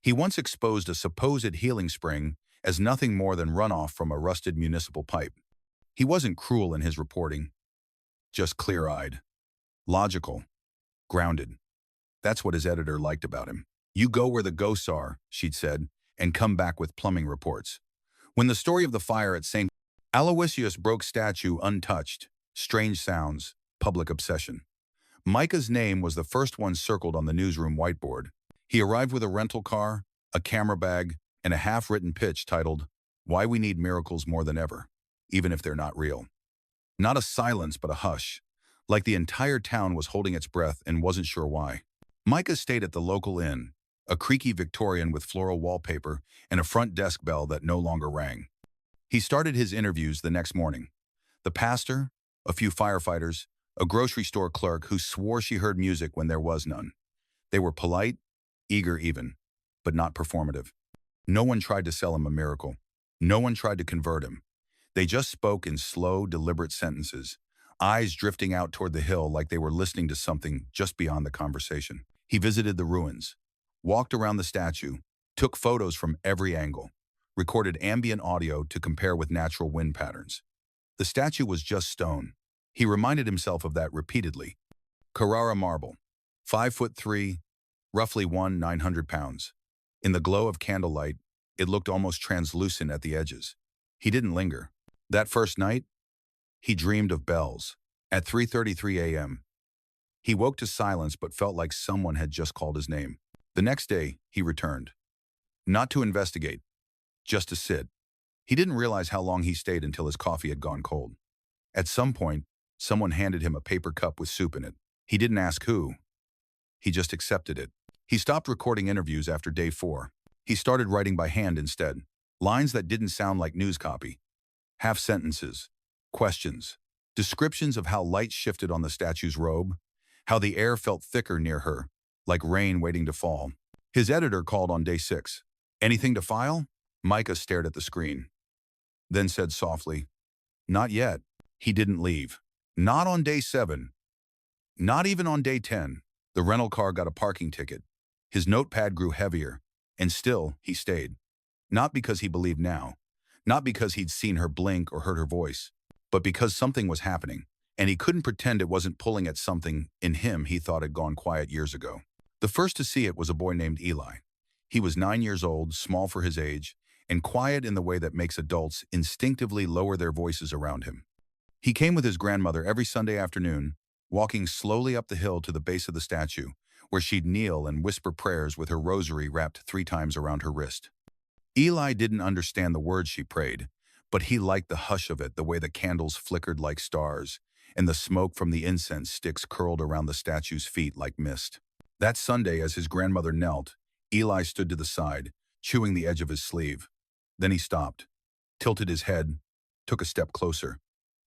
He once exposed a supposed healing spring as nothing more than runoff from a rusted municipal pipe. He wasn't cruel in his reporting, just clear-eyed, logical, grounded. That's what his editor liked about him. "You go where the ghosts are," she'd said, "and come back with plumbing reports." When the story of the fire at St. Aloysius broke statue untouched, strange sounds, public obsession. Micah's name was the first one circled on the newsroom whiteboard. He arrived with a rental car, a camera bag, and a half-written pitch titled, "Why We Need Miracles More Than Ever, Even If They're Not Real." Not a silence, but a hush, like the entire town was holding its breath and wasn't sure why. Micah stayed at the local inn, a creaky Victorian with floral wallpaper and a front desk bell that no longer rang. He started his interviews the next morning. The pastor, a few firefighters, a grocery store clerk who swore she heard music when there was none. They were polite, eager even, but not performative. No one tried to sell him a miracle. No one tried to convert him. They just spoke in slow, deliberate sentences, eyes drifting out toward the hill like they were listening to something just beyond the conversation. He visited the ruins, walked around the statue, took photos from every angle, recorded ambient audio to compare with natural wind patterns. The statue was just stone. He reminded himself of that repeatedly. Carrara marble, 5'3", roughly 900 pounds. In the glow of candlelight, it looked almost translucent at the edges. He didn't linger. That first night, he dreamed of bells. At 3:33 a.m., he woke to silence but felt like someone had just called his name. The next day, he returned. Not to investigate, just to sit. He didn't realize how long he stayed until his coffee had gone cold. At some point, someone handed him a paper cup with soup in it. He didn't ask who. He just accepted it. He stopped recording interviews after day 4. He started writing by hand instead. Lines that didn't sound like news copy. Half sentences. Questions. Descriptions of how light shifted on the statue's robe. How the air felt thicker near her, like rain waiting to fall. His editor called on day 6. Anything to file? Micah stared at the screen. Then said softly, not yet. He didn't leave. Not on day 7. Not even on day 10. The rental car got a parking ticket. His notepad grew heavier, and still he stayed. Not because he believed now, not because he'd seen her blink or heard her voice, but because something was happening, and he couldn't pretend it wasn't pulling at something in him he thought had gone quiet years ago. The first to see it was a boy named Eli. He was 9 years old, small for his age, and quiet in the way that makes adults instinctively lower their voices around him. He came with his grandmother every Sunday afternoon, walking slowly up the hill to the base of the statue, where she'd kneel and whisper prayers with her rosary wrapped 3 times around her wrist. Eli didn't understand the words she prayed, but he liked the hush of it, the way the candles flickered like stars, and the smoke from the incense sticks curled around the statue's feet like mist. That Sunday, as his grandmother knelt, Eli stood to the side, chewing the edge of his sleeve. Then he stopped, tilted his head, took a step closer,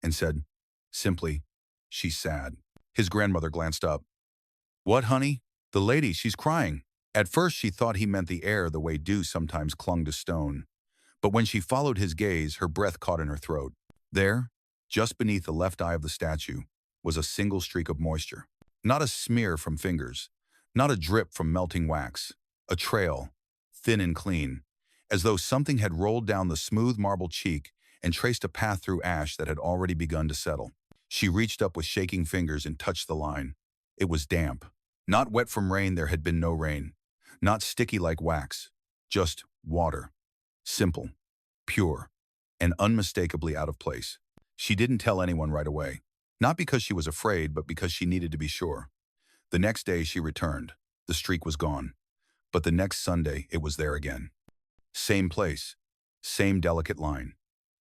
and said, simply, she's sad. His grandmother glanced up. What, honey? The lady, she's crying. At first she thought he meant the air the way dew sometimes clung to stone. But when she followed his gaze, her breath caught in her throat. There, just beneath the left eye of the statue, was a single streak of moisture. Not a smear from fingers, not a drip from melting wax. A trail, thin and clean, as though something had rolled down the smooth marble cheek and traced a path through ash that had already begun to settle. She reached up with shaking fingers and touched the line. It was damp. Not wet from rain, there had been no rain. Not sticky like wax. Just water. Simple, pure, and unmistakably out of place. She didn't tell anyone right away. Not because she was afraid, but because she needed to be sure. The next day she returned. The streak was gone. But the next Sunday it was there again. Same place. Same delicate line.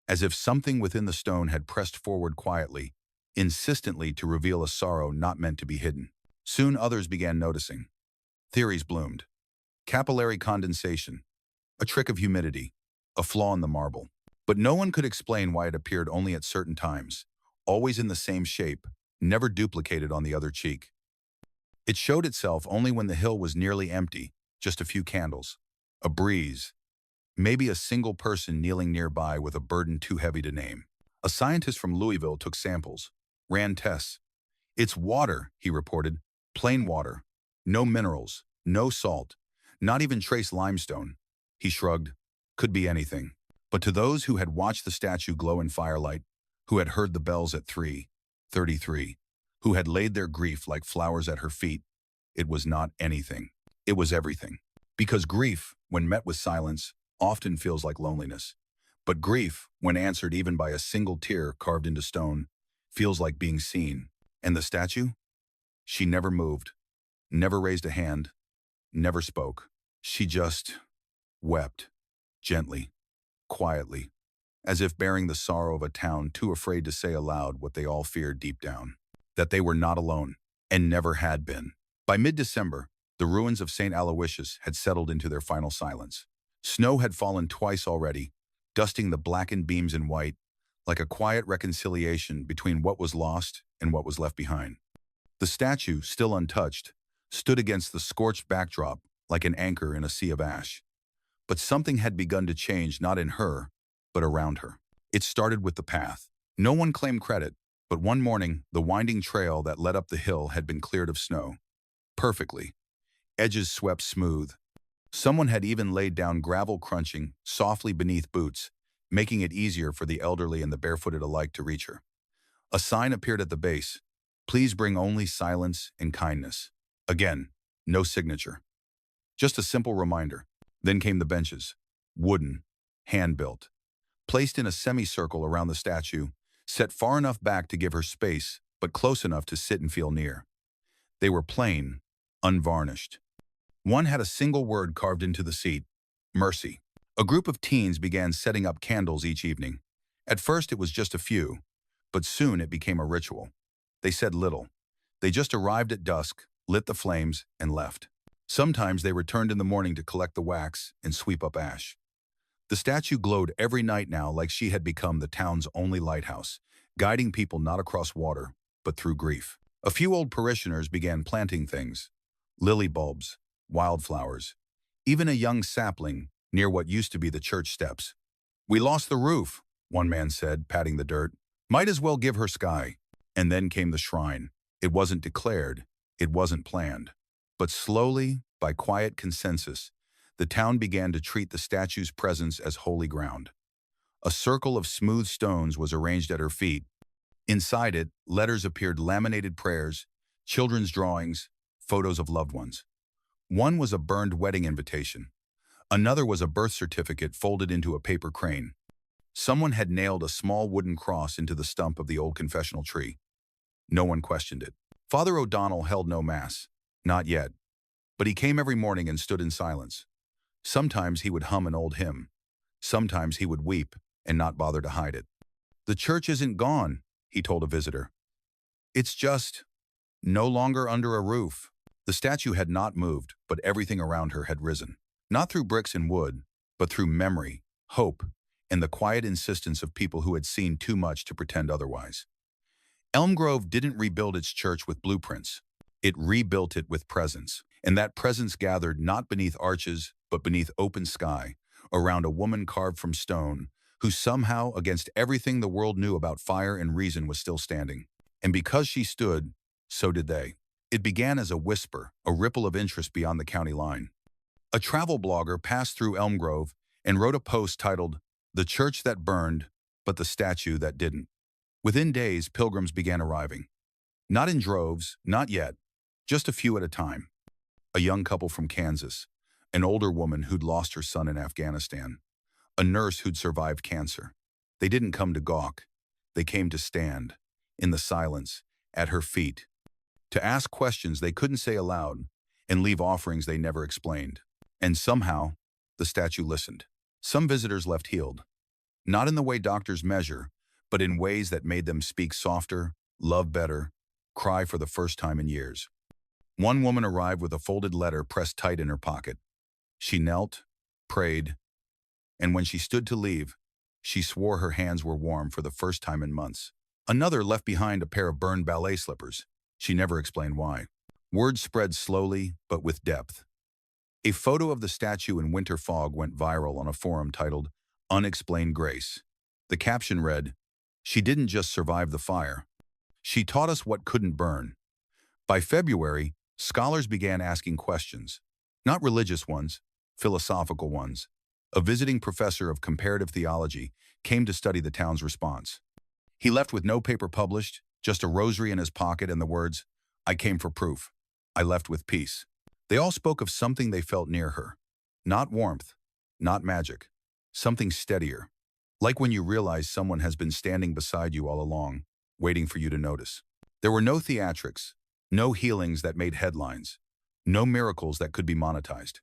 As if something within the stone had pressed forward quietly, insistently to reveal a sorrow not meant to be hidden. Soon others began noticing. Theories bloomed. Capillary condensation. A trick of humidity. A flaw in the marble. But no one could explain why it appeared only at certain times, always in the same shape, never duplicated on the other cheek. It showed itself only when the hill was nearly empty, just a few candles, a breeze, maybe a single person kneeling nearby with a burden too heavy to name. A scientist from Louisville took samples, ran tests. It's water, he reported, plain water, no minerals, no salt, not even trace limestone. He shrugged. Could be anything. But to those who had watched the statue glow in firelight, who had heard the bells at 3:33, who had laid their grief like flowers at her feet, it was not anything. It was everything. Because grief, when met with silence, often feels like loneliness. But grief, when answered even by a single tear carved into stone, feels like being seen. And the statue? She never moved, never raised a hand, never spoke. She just wept, gently, quietly, as if bearing the sorrow of a town too afraid to say aloud what they all feared deep down, that they were not alone, and never had been. By mid-December, the ruins of St. Aloysius had settled into their final silence. Snow had fallen twice already, dusting the blackened beams in white, like a quiet reconciliation between what was lost and what was left behind. The statue, still untouched, stood against the scorched backdrop like an anchor in a sea of ash. But something had begun to change, not in her, but around her. It started with the path. No one claimed credit, but one morning, the winding trail that led up the hill had been cleared of snow. Perfectly. Edges swept smooth. Someone had even laid down gravel crunching softly beneath boots, making it easier for the elderly and the barefooted alike to reach her. A sign appeared at the base. Please bring only silence and kindness. Again, no signature. Just a simple reminder. Then came the benches. Wooden, hand-built, placed in a semicircle around the statue, set far enough back to give her space, but close enough to sit and feel near. They were plain, unvarnished. One had a single word carved into the seat: mercy. A group of teens began setting up candles each evening. At first it was just a few, but soon it became a ritual. They said little. They just arrived at dusk, lit the flames, and left. Sometimes they returned in the morning to collect the wax and sweep up ash. The statue glowed every night now like she had become the town's only lighthouse, guiding people not across water, but through grief. A few old parishioners began planting things: lily bulbs, wildflowers, even a young sapling near what used to be the church steps. "We lost the roof," one man said, patting the dirt. "Might as well give her sky." And then came the shrine. It wasn't declared, it wasn't planned. But slowly, by quiet consensus, the town began to treat the statue's presence as holy ground. A circle of smooth stones was arranged at her feet. Inside it, letters appeared: laminated prayers, children's drawings, photos of loved ones. One was a burned wedding invitation. Another was a birth certificate folded into a paper crane. Someone had nailed a small wooden cross into the stump of the old confessional tree. No one questioned it. Father O'Donnell held no mass. Not yet. But he came every morning and stood in silence. Sometimes he would hum an old hymn. Sometimes he would weep and not bother to hide it. "The church isn't gone," he told a visitor. "It's just no longer under a roof." The statue had not moved, but everything around her had risen. Not through bricks and wood, but through memory, hope, and the quiet insistence of people who had seen too much to pretend otherwise. Elmgrove didn't rebuild its church with blueprints. It rebuilt it with presence. And that presence gathered not beneath arches, but beneath open sky, around a woman carved from stone, who somehow, against everything the world knew about fire and reason, was still standing. And because she stood, so did they. It began as a whisper, a ripple of interest beyond the county line. A travel blogger passed through Elmgrove and wrote a post titled, "The Church That Burned, but the Statue That Didn't." Within days, pilgrims began arriving. Not in droves, not yet, just a few at a time. A young couple from Kansas, an older woman who'd lost her son in Afghanistan, a nurse who'd survived cancer. They didn't come to gawk. They came to stand, in the silence, at her feet, to ask questions they couldn't say aloud, and leave offerings they never explained. And somehow, the statue listened. Some visitors left healed, not in the way doctors measure, but in ways that made them speak softer, love better, cry for the first time in years. One woman arrived with a folded letter pressed tight in her pocket. She knelt, prayed, and when she stood to leave, she swore her hands were warm for the first time in months. Another left behind a pair of burned ballet slippers. She never explained why. Word spread slowly, but with depth. A photo of the statue in winter fog went viral on a forum titled "Unexplained Grace." The caption read, "She didn't just survive the fire. She taught us what couldn't burn." By February, scholars began asking questions. Not religious ones, philosophical ones. A visiting professor of comparative theology came to study the town's response. He left with no paper published, just a rosary in his pocket and the words, "I came for proof. I left with peace." They all spoke of something they felt near her. Not warmth, not magic, something steadier. Like when you realize someone has been standing beside you all along, waiting for you to notice. There were no theatrics, no healings that made headlines, no miracles that could be monetized.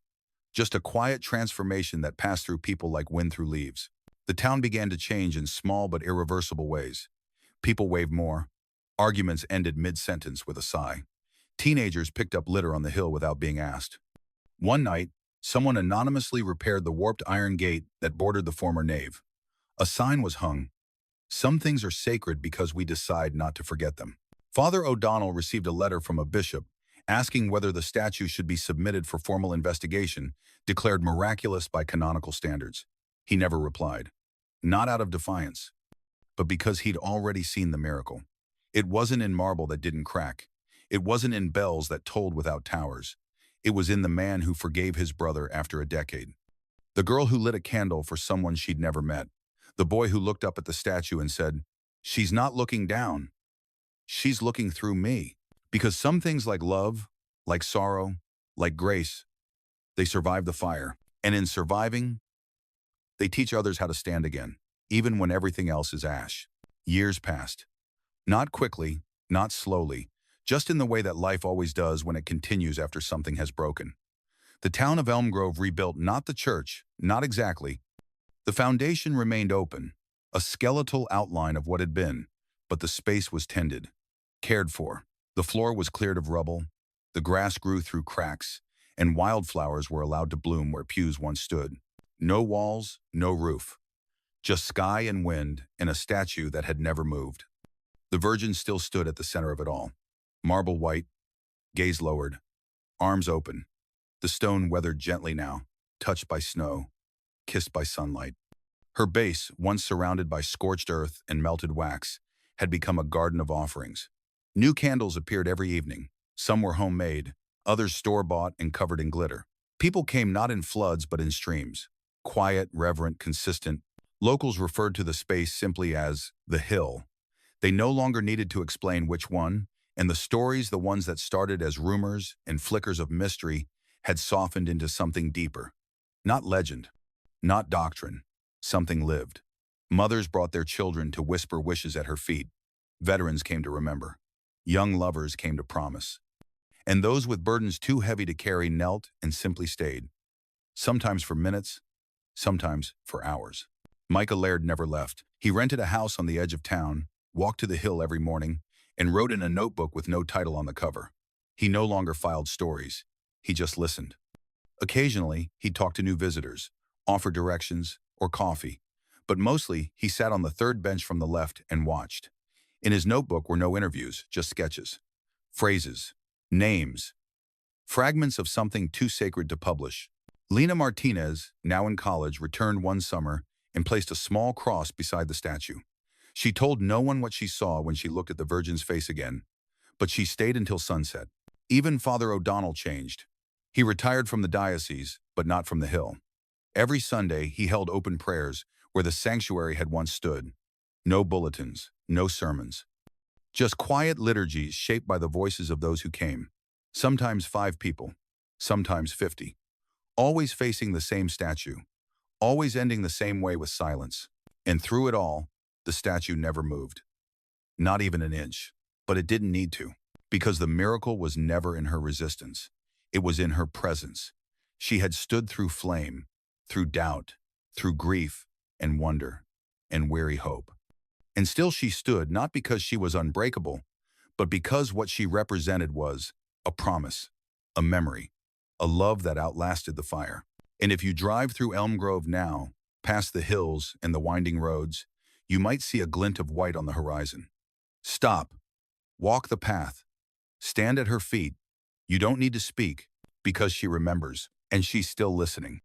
Just a quiet transformation that passed through people like wind through leaves. The town began to change in small but irreversible ways. People waved more. Arguments ended mid-sentence with a sigh. Teenagers picked up litter on the hill without being asked. One night, someone anonymously repaired the warped iron gate that bordered the former nave. A sign was hung. "Some things are sacred because we decide not to forget them." Father O'Donnell received a letter from a bishop asking whether the statue should be submitted for formal investigation, declared miraculous by canonical standards. He never replied. Not out of defiance, but because he'd already seen the miracle. It wasn't in marble that didn't crack. It wasn't in bells that tolled without towers. It was in the man who forgave his brother after a decade. The girl who lit a candle for someone she'd never met. The boy who looked up at the statue and said, "She's not looking down. She's looking through me." Because some things like love, like sorrow, like grace, They survive the fire. And in surviving, they teach others how to stand again, even when everything else is ash. Years passed. Not quickly, not slowly, just in the way that life always does when it continues after something has broken. The town of Elmgrove rebuilt not the church, not exactly. The foundation remained open, a skeletal outline of what had been, but the space was tended, cared for. The floor was cleared of rubble, the grass grew through cracks, and wildflowers were allowed to bloom where pews once stood. No walls, no roof, just sky and wind and a statue that had never moved. The Virgin still stood at the center of it all, marble white, gaze lowered, arms open, the stone weathered gently now, touched by snow, kissed by sunlight. Her base, once surrounded by scorched earth and melted wax, had become a garden of offerings. New candles appeared every evening. Some were homemade, others store-bought and covered in glitter. People came not in floods but in streams. Quiet, reverent, consistent. Locals referred to the space simply as the hill. They no longer needed to explain which one, and the stories, the ones that started as rumors and flickers of mystery, had softened into something deeper. Not legend, not doctrine, something lived. Mothers brought their children to whisper wishes at her feet. Veterans came to remember. Young lovers came to promise. And those with burdens too heavy to carry knelt and simply stayed. Sometimes for minutes, sometimes for hours. Micah Laird never left. He rented a house on the edge of town, walked to the hill every morning, and wrote in a notebook with no title on the cover. He no longer filed stories. He just listened. Occasionally, he'd talk to new visitors, offer directions or coffee, but mostly he sat on the third bench from the left and watched. In his notebook were no interviews, just sketches, phrases, names, fragments of something too sacred to publish. Lena Martinez, now in college, returned one summer and placed a small cross beside the statue. She told no one what she saw when she looked at the Virgin's face again, but she stayed until sunset. Even Father O'Donnell changed. He retired from the diocese, but not from the hill. Every Sunday, he held open prayers where the sanctuary had once stood. No bulletins, no sermons. Just quiet liturgies shaped by the voices of those who came. Sometimes 5 people, sometimes 50. Always facing the same statue. Always ending the same way with silence. And through it all, the statue never moved. Not even an inch. But it didn't need to. Because the miracle was never in her resistance. It was in her presence. She had stood through flame, through doubt, through grief and wonder and weary hope. And still she stood, not because she was unbreakable, but because what she represented was a promise, a memory, a love that outlasted the fire. And if you drive through Elmgrove now, past the hills and the winding roads, you might see a glint of white on the horizon. Stop. Walk the path. Stand at her feet. You don't need to speak, because she remembers, and she's still listening.